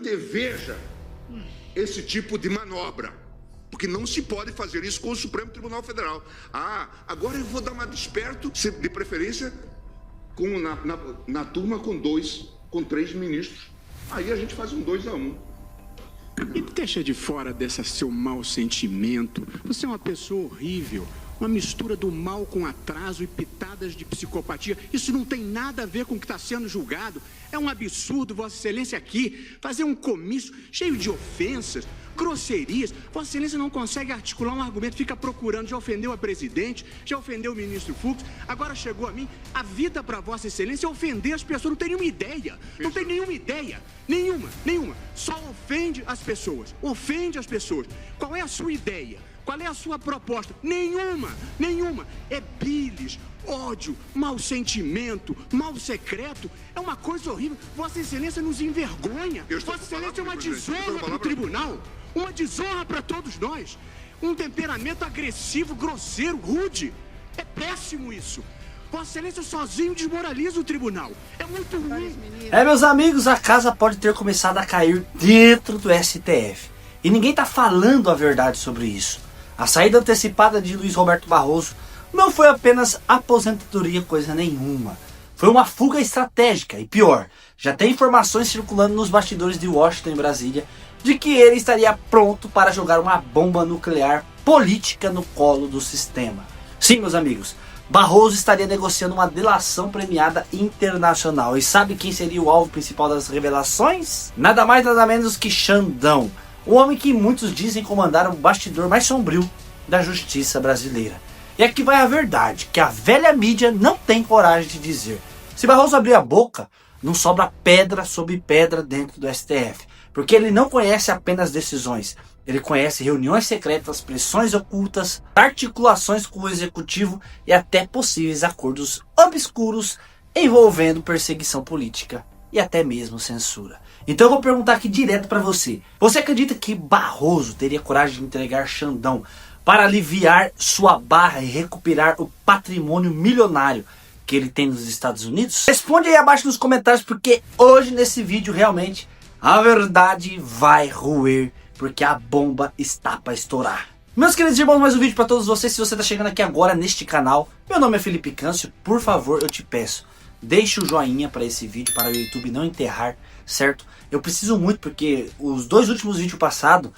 anteveja esse tipo de manobra, porque não se pode fazer isso com o Supremo Tribunal Federal. Agora eu vou dar uma desperto, de preferência na turma com 3 ministros. Aí a gente faz um 2-1. E deixa de fora desse seu mau sentimento. Você é uma pessoa horrível. Uma mistura do mal com atraso e pitadas de psicopatia. Isso não tem nada a ver com o que está sendo julgado. É um absurdo, Vossa Excelência, aqui fazer um comício cheio de ofensas, grosserias. Vossa Excelência não consegue articular um argumento, fica procurando. Já ofendeu a presidente, já ofendeu o ministro Fux, agora chegou a mim. A vida para Vossa Excelência é ofender as pessoas. Não tem nenhuma ideia. Não tem nenhuma ideia. Nenhuma. Só ofende as pessoas. Ofende as pessoas. Qual é a sua ideia? Qual é a sua proposta? Nenhuma. É bilis, ódio, mau sentimento, mal secreto. É uma coisa horrível. Vossa Excelência nos envergonha. Vossa Excelência é uma desonra para o tribunal. Uma desonra para todos nós. Um temperamento agressivo, grosseiro, rude. É péssimo isso. Vossa Excelência sozinho desmoraliza o tribunal. É muito ruim. Meus amigos, a casa pode ter começado a cair dentro do STF. E ninguém tá falando a verdade sobre isso. A saída antecipada de Luiz Roberto Barroso não foi apenas aposentadoria coisa nenhuma. Foi uma fuga estratégica e pior, já tem informações circulando nos bastidores de Washington e Brasília de que ele estaria pronto para jogar uma bomba nuclear política no colo do sistema. Sim, meus amigos, Barroso estaria negociando uma delação premiada internacional. E sabe quem seria o alvo principal das revelações? Nada mais nada menos que Xandão. O homem que muitos dizem comandar o bastidor mais sombrio da justiça brasileira. E aqui vai a verdade, que a velha mídia não tem coragem de dizer. Se Barroso abrir a boca, não sobra pedra sobre pedra dentro do STF. Porque ele não conhece apenas decisões. Ele conhece reuniões secretas, pressões ocultas, articulações com o executivo e até possíveis acordos obscuros envolvendo perseguição política e até mesmo censura. Então eu vou perguntar aqui direto para você. Você acredita que Barroso teria coragem de entregar Xandão para aliviar sua barra e recuperar o patrimônio milionário que ele tem nos Estados Unidos? Responde aí abaixo nos comentários, porque hoje nesse vídeo realmente a verdade vai roer, porque a bomba está para estourar. Meus queridos irmãos, mais um vídeo para todos vocês. Se você está chegando aqui agora neste canal, meu nome é Felipe Câncio, por favor eu te peço, deixe o joinha para esse vídeo, para o YouTube não enterrar, certo? Eu preciso muito, porque os 2 últimos vídeos passados,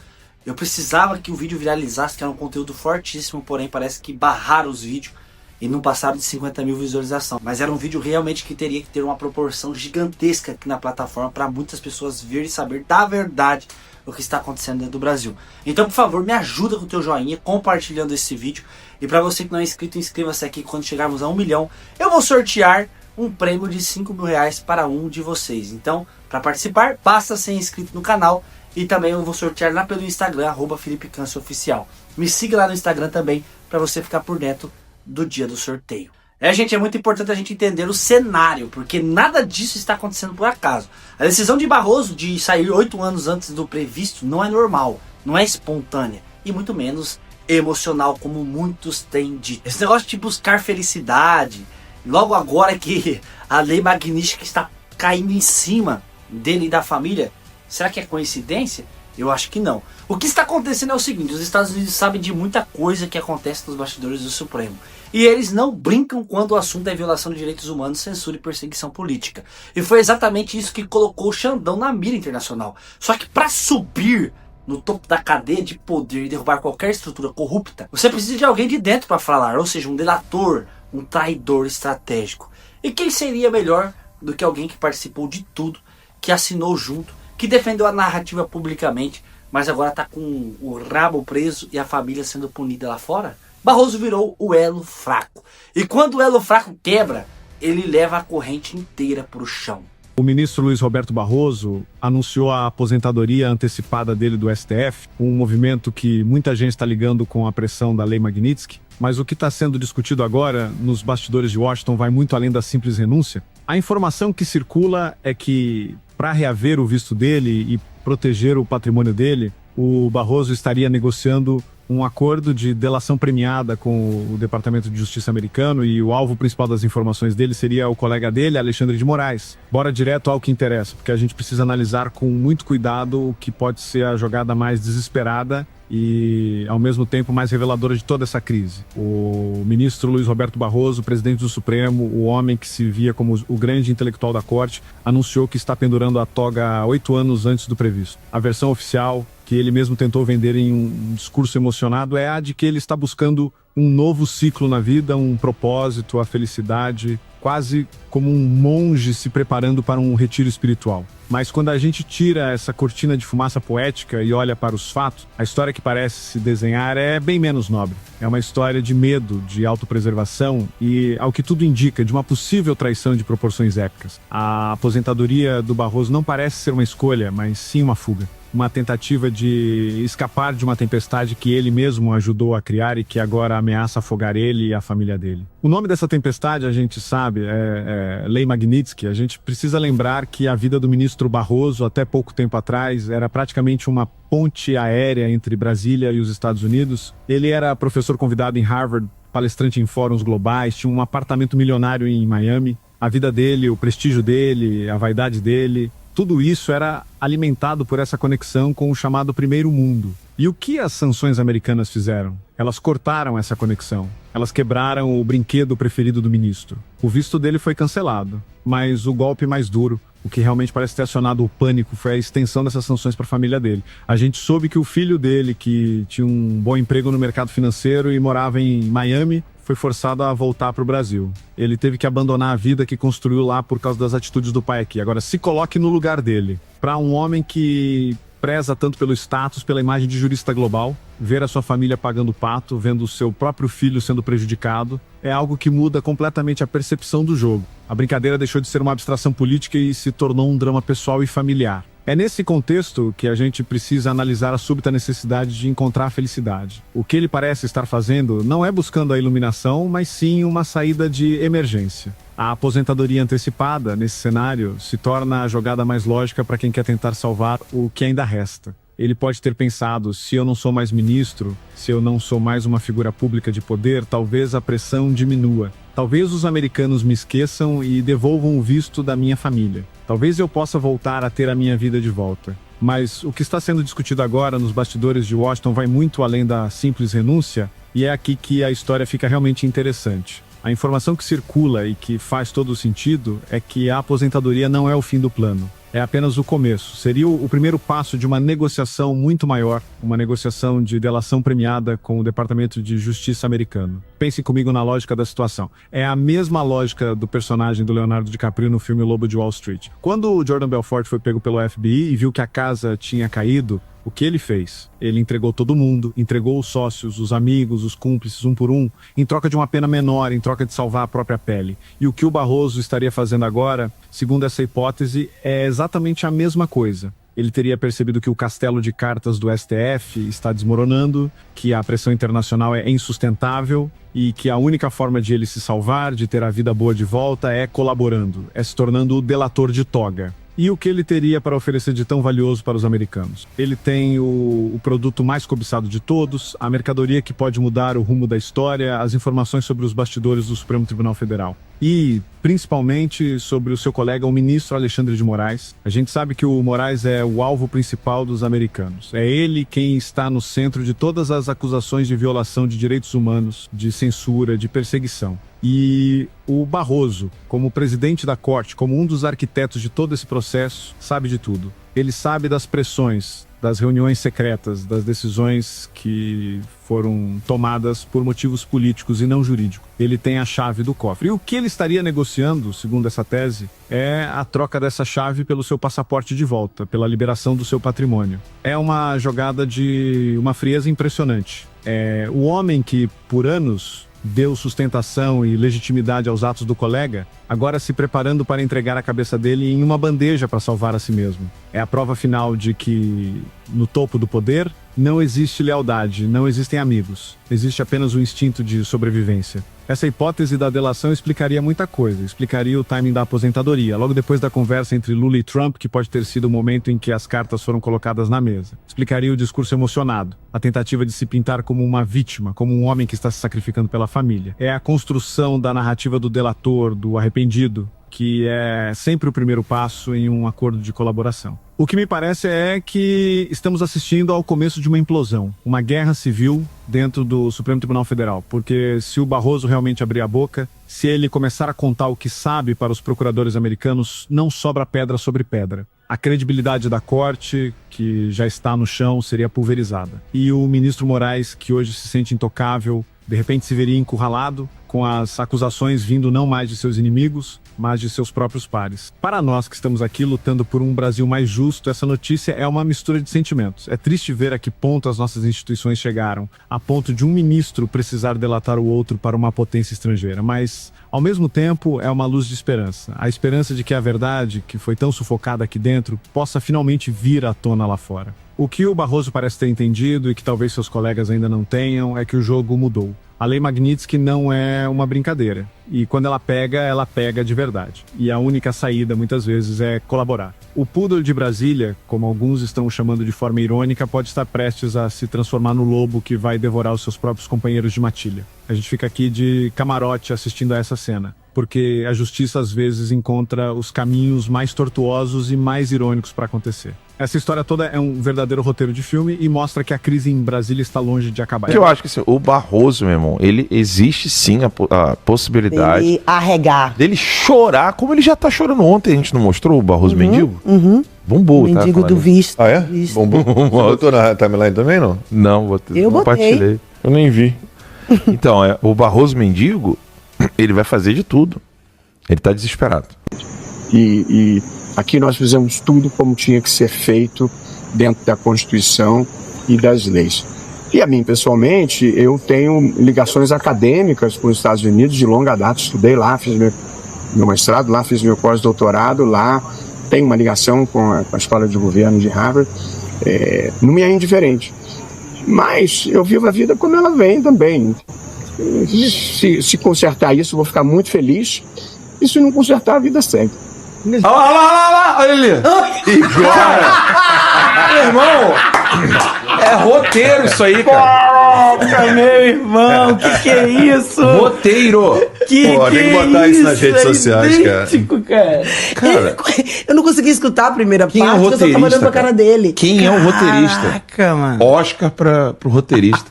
eu precisava que o vídeo viralizasse, que era um conteúdo fortíssimo, porém parece que barraram os vídeos e não passaram de 50 mil visualizações. Mas era um vídeo realmente que teria que ter uma proporção gigantesca aqui na plataforma para muitas pessoas verem e saber da verdade o que está acontecendo dentro do Brasil. Então, por favor, me ajuda com o teu joinha, compartilhando esse vídeo. E para você que não é inscrito, inscreva-se aqui. Quando chegarmos a 1 milhão, eu vou sortear um prêmio de R$5.000 para um de vocês. Então, para participar, basta ser inscrito no canal. E também eu vou sortear lá pelo Instagram, @FelipeCâncioOficial. Me siga lá no Instagram também, para você ficar por dentro do dia do sorteio. Gente, é muito importante a gente entender o cenário, porque nada disso está acontecendo por acaso. A decisão de Barroso de sair 8 anos antes do previsto não é normal, não é espontânea, e muito menos emocional, como muitos têm dito. Esse negócio de buscar felicidade, logo agora que a lei magnífica está caindo em cima dele e da família, será que é coincidência? Eu acho que não. O que está acontecendo é o seguinte: os Estados Unidos sabem de muita coisa que acontece nos bastidores do Supremo. E eles não brincam quando o assunto é violação de direitos humanos, censura e perseguição política. E foi exatamente isso que colocou o Xandão na mira internacional. Só que para subir no topo da cadeia de poder e derrubar qualquer estrutura corrupta, você precisa de alguém de dentro para falar, ou seja, um delator, um traidor estratégico. E quem seria melhor do que alguém que participou de tudo, que assinou junto, que defendeu a narrativa publicamente, mas agora está com o rabo preso e a família sendo punida lá fora? Barroso virou o elo fraco. E quando o elo fraco quebra, ele leva a corrente inteira para o chão. O ministro Luiz Roberto Barroso anunciou a aposentadoria antecipada dele do STF, um movimento que muita gente está ligando com a pressão da Lei Magnitsky. Mas o que está sendo discutido agora nos bastidores de Washington vai muito além da simples renúncia. A informação que circula é que, para reaver o visto dele e proteger o patrimônio dele, o Barroso estaria negociando um acordo de delação premiada com o Departamento de Justiça americano, e o alvo principal das informações dele seria o colega dele, Alexandre de Moraes. Bora direto ao que interessa, porque a gente precisa analisar com muito cuidado o que pode ser a jogada mais desesperada e, ao mesmo tempo, mais reveladora de toda essa crise. O ministro Luiz Roberto Barroso, presidente do Supremo, o homem que se via como o grande intelectual da corte, anunciou que está pendurando a toga 8 anos antes do previsto. A versão oficial, que ele mesmo tentou vender em um discurso emocionado, é a de que ele está buscando um novo ciclo na vida, um propósito, a felicidade, quase como um monge se preparando para um retiro espiritual. Mas quando a gente tira essa cortina de fumaça poética e olha para os fatos, a história que parece se desenhar é bem menos nobre. É uma história de medo, de autopreservação e, ao que tudo indica, de uma possível traição de proporções épicas. A aposentadoria do Barroso não parece ser uma escolha, mas sim uma fuga. Uma tentativa de escapar de uma tempestade que ele mesmo ajudou a criar e que agora ameaça afogar ele e a família dele. O nome dessa tempestade, a gente sabe, é Lei Magnitsky. A gente precisa lembrar que a vida do ministro Barroso, até pouco tempo atrás, era praticamente uma ponte aérea entre Brasília e os Estados Unidos. Ele era professor convidado em Harvard, palestrante em fóruns globais, tinha um apartamento milionário em Miami. A vida dele, o prestígio dele, a vaidade dele, tudo isso era alimentado por essa conexão com o chamado Primeiro Mundo. E o que as sanções americanas fizeram? Elas cortaram essa conexão. Elas quebraram o brinquedo preferido do ministro. O visto dele foi cancelado, mas o golpe mais duro, o que realmente parece ter acionado o pânico, foi a extensão dessas sanções para a família dele. A gente soube que o filho dele, que tinha um bom emprego no mercado financeiro e morava em Miami, foi forçado a voltar para o Brasil. Ele teve que abandonar a vida que construiu lá por causa das atitudes do pai aqui. Agora, se coloque no lugar dele. Para um homem que preza tanto pelo status, pela imagem de jurista global, ver a sua família pagando pato, vendo o seu próprio filho sendo prejudicado, é algo que muda completamente a percepção do jogo. A brincadeira deixou de ser uma abstração política e se tornou um drama pessoal e familiar. É nesse contexto que a gente precisa analisar a súbita necessidade de encontrar a felicidade. O que ele parece estar fazendo não é buscando a iluminação, mas sim uma saída de emergência. A aposentadoria antecipada, nesse cenário, se torna a jogada mais lógica para quem quer tentar salvar o que ainda resta. Ele pode ter pensado, se eu não sou mais ministro, se eu não sou mais uma figura pública de poder, talvez a pressão diminua. Talvez os americanos me esqueçam e devolvam o visto da minha família. Talvez eu possa voltar a ter a minha vida de volta. Mas o que está sendo discutido agora nos bastidores de Washington vai muito além da simples renúncia, e é aqui que a história fica realmente interessante. A informação que circula e que faz todo o sentido é que a aposentadoria não é o fim do plano. É apenas o começo. Seria o primeiro passo de uma negociação muito maior, uma negociação de delação premiada com o Departamento de Justiça americano. Pense comigo na lógica da situação. É a mesma lógica do personagem do Leonardo DiCaprio no filme Lobo de Wall Street. Quando o Jordan Belfort foi pego pelo FBI e viu que a casa tinha caído, o que ele fez? Ele entregou todo mundo, entregou os sócios, os amigos, os cúmplices, um por um, em troca de uma pena menor, em troca de salvar a própria pele. E o que o Barroso estaria fazendo agora, segundo essa hipótese, é exatamente a mesma coisa. Ele teria percebido que o castelo de cartas do STF está desmoronando, que a pressão internacional é insustentável e que a única forma de ele se salvar, de ter a vida boa de volta, é colaborando, é se tornando o delator de toga. E o que ele teria para oferecer de tão valioso para os americanos? Ele tem o produto mais cobiçado de todos, a mercadoria que pode mudar o rumo da história, as informações sobre os bastidores do Supremo Tribunal Federal. E, principalmente, sobre o seu colega, o ministro Alexandre de Moraes. A gente sabe que o Moraes é o alvo principal dos americanos. É ele quem está no centro de todas as acusações de violação de direitos humanos, de censura, de perseguição. E o Barroso, como presidente da corte, como um dos arquitetos de todo esse processo, sabe de tudo. Ele sabe das pressões, das reuniões secretas, das decisões que foram tomadas por motivos políticos e não jurídicos. Ele tem a chave do cofre. E o que ele estaria negociando, segundo essa tese, é a troca dessa chave pelo seu passaporte de volta, pela liberação do seu patrimônio. É uma jogada de uma frieza impressionante. É o homem que, por anos, deu sustentação e legitimidade aos atos do colega, agora se preparando para entregar a cabeça dele em uma bandeja para salvar a si mesmo. É a prova final de que, no topo do poder, Não existe lealdade, não existem amigos. Existe apenas o instinto de sobrevivência. Essa hipótese da delação explicaria muita coisa. Explicaria o timing da aposentadoria, logo depois da conversa entre Lula e Trump, que pode ter sido o momento em que as cartas foram colocadas na mesa. Explicaria o discurso emocionado, a tentativa de se pintar como uma vítima, como um homem que está se sacrificando pela família. É a construção da narrativa do delator, do arrependido, que é sempre o primeiro passo em um acordo de colaboração. O que me parece é que estamos assistindo ao começo de uma implosão, uma guerra civil dentro do Supremo Tribunal Federal, porque se o Barroso realmente abrir a boca, se ele começar a contar o que sabe para os procuradores americanos, não sobra pedra sobre pedra. A credibilidade da corte, que já está no chão, seria pulverizada. E o ministro Moraes, que hoje se sente intocável, de repente se veria encurralado, com as acusações vindo não mais de seus inimigos, mas de seus próprios pares. Para nós que estamos aqui lutando por um Brasil mais justo, essa notícia é uma mistura de sentimentos. É triste ver a que ponto as nossas instituições chegaram, a ponto de um ministro precisar delatar o outro para uma potência estrangeira, mas, ao mesmo tempo, é uma luz de esperança. A esperança de que a verdade, que foi tão sufocada aqui dentro, possa finalmente vir à tona lá fora. O que o Barroso parece ter entendido, e que talvez seus colegas ainda não tenham, é que o jogo mudou. A Lei Magnitsky não é uma brincadeira. E quando ela pega de verdade. E a única saída, muitas vezes, é colaborar. O poodle de Brasília, como alguns estão chamando de forma irônica, pode estar prestes a se transformar no lobo que vai devorar os seus próprios companheiros de matilha. A gente fica aqui de camarote assistindo a essa cena, porque a justiça às vezes encontra os caminhos mais tortuosos e mais irônicos para acontecer. Essa história toda é um verdadeiro roteiro de filme e mostra que a crise em Brasília está longe de acabar. Eu acho que assim, o Barroso, meu irmão, ele existe sim a possibilidade dele arregar, dele chorar, como ele já tá chorando ontem. A gente não mostrou o Barroso Mendigo? Bombou, o Mendigo tá? do visto. Ah, é? Visto. Bombou. Você botou na timeline também, não? Não, Eu compartilhei. Eu nem vi. Então, o Barroso Mendigo, ele vai fazer de tudo. Ele tá desesperado. E aqui nós fizemos tudo como tinha que ser feito dentro da Constituição e das leis. E a mim, pessoalmente, eu tenho ligações acadêmicas com os Estados Unidos de longa data. Estudei lá, fiz meu mestrado lá, fiz meu pós-doutorado lá. Tenho uma ligação com a Escola de Governo de Harvard. Não me é indiferente. Mas eu vivo a vida como ela vem também. Se consertar isso, eu vou ficar muito feliz. E se não consertar, a vida segue. Olha lá, olha ele. Meu irmão, é roteiro isso aí, cara. Caraca, meu irmão, que é isso? Roteiro. Pô, tem que botar isso nas redes sociais, cara. Eu não consegui escutar a primeira Quem parte, é o porque eu só tava olhando pra cara dele. Quem é o roteirista? Caraca, mano. Oscar pro roteirista.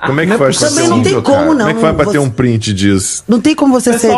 Como é que faz pra Também ter não tem como, não. Como é que faz pra ter Você- um print disso? Não tem como você ser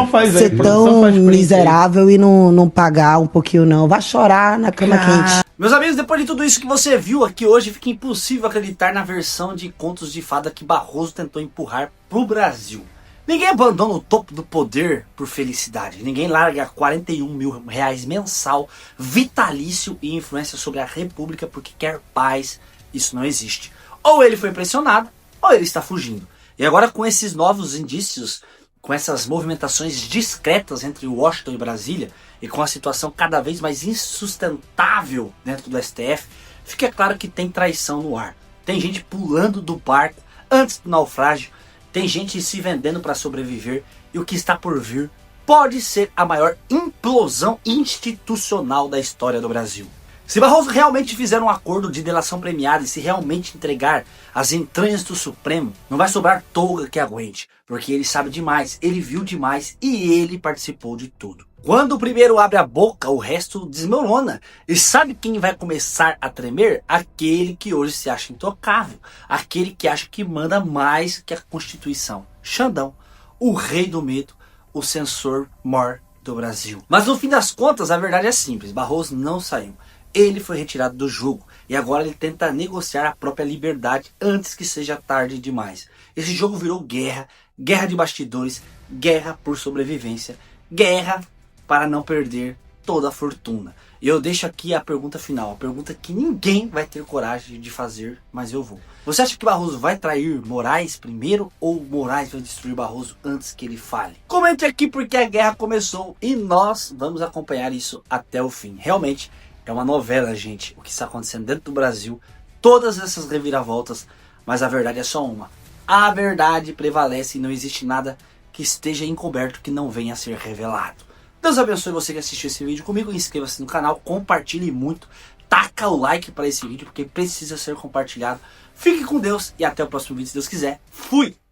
tão miserável e não pagar um pouquinho, não. Vai chorar na cama quente. Meus amigos, depois de tudo isso que você viu aqui hoje, fica impossível acreditar na versão de contos de fada que Barroso tentou empurrar pro Brasil. Ninguém abandona o topo do poder por felicidade. Ninguém larga 41 mil reais mensal, vitalício e influência sobre a República porque quer paz. Isso não existe. Ou ele foi pressionado, ou ele está fugindo. E agora com esses novos indícios, com essas movimentações discretas entre Washington e Brasília, e com a situação cada vez mais insustentável dentro do STF, fica claro que tem traição no ar. Tem gente pulando do barco antes do naufrágio, tem gente se vendendo para sobreviver, e o que está por vir pode ser a maior implosão institucional da história do Brasil. Se Barroso realmente fizer um acordo de delação premiada e se realmente entregar as entranhas do Supremo, não vai sobrar touga que aguente, porque ele sabe demais, ele viu demais e ele participou de tudo. Quando o primeiro abre a boca, o resto desmorona. E sabe quem vai começar a tremer? Aquele que hoje se acha intocável, aquele que acha que manda mais que a Constituição. Xandão, o rei do medo, o censor mor do Brasil. Mas no fim das contas, a verdade é simples, Barroso não saiu. Ele foi retirado do jogo e agora ele tenta negociar a própria liberdade antes que seja tarde demais. Esse jogo virou guerra, guerra de bastidores, guerra por sobrevivência, guerra para não perder toda a fortuna. E eu deixo aqui a pergunta final, a pergunta que ninguém vai ter coragem de fazer, mas eu vou. Você acha que Barroso vai trair Moraes primeiro ou Moraes vai destruir Barroso antes que ele fale? Comente aqui porque a guerra começou e nós vamos acompanhar isso até o fim. Realmente, é uma novela, gente, o que está acontecendo dentro do Brasil. todas essas reviravoltas, mas a verdade é só uma. A verdade prevalece e não existe nada que esteja encoberto que não venha a ser revelado. Deus abençoe você que assistiu esse vídeo comigo, inscreva-se no canal, compartilhe muito, taca o like para esse vídeo porque precisa ser compartilhado. Fique com Deus e até o próximo vídeo se Deus quiser. Fui!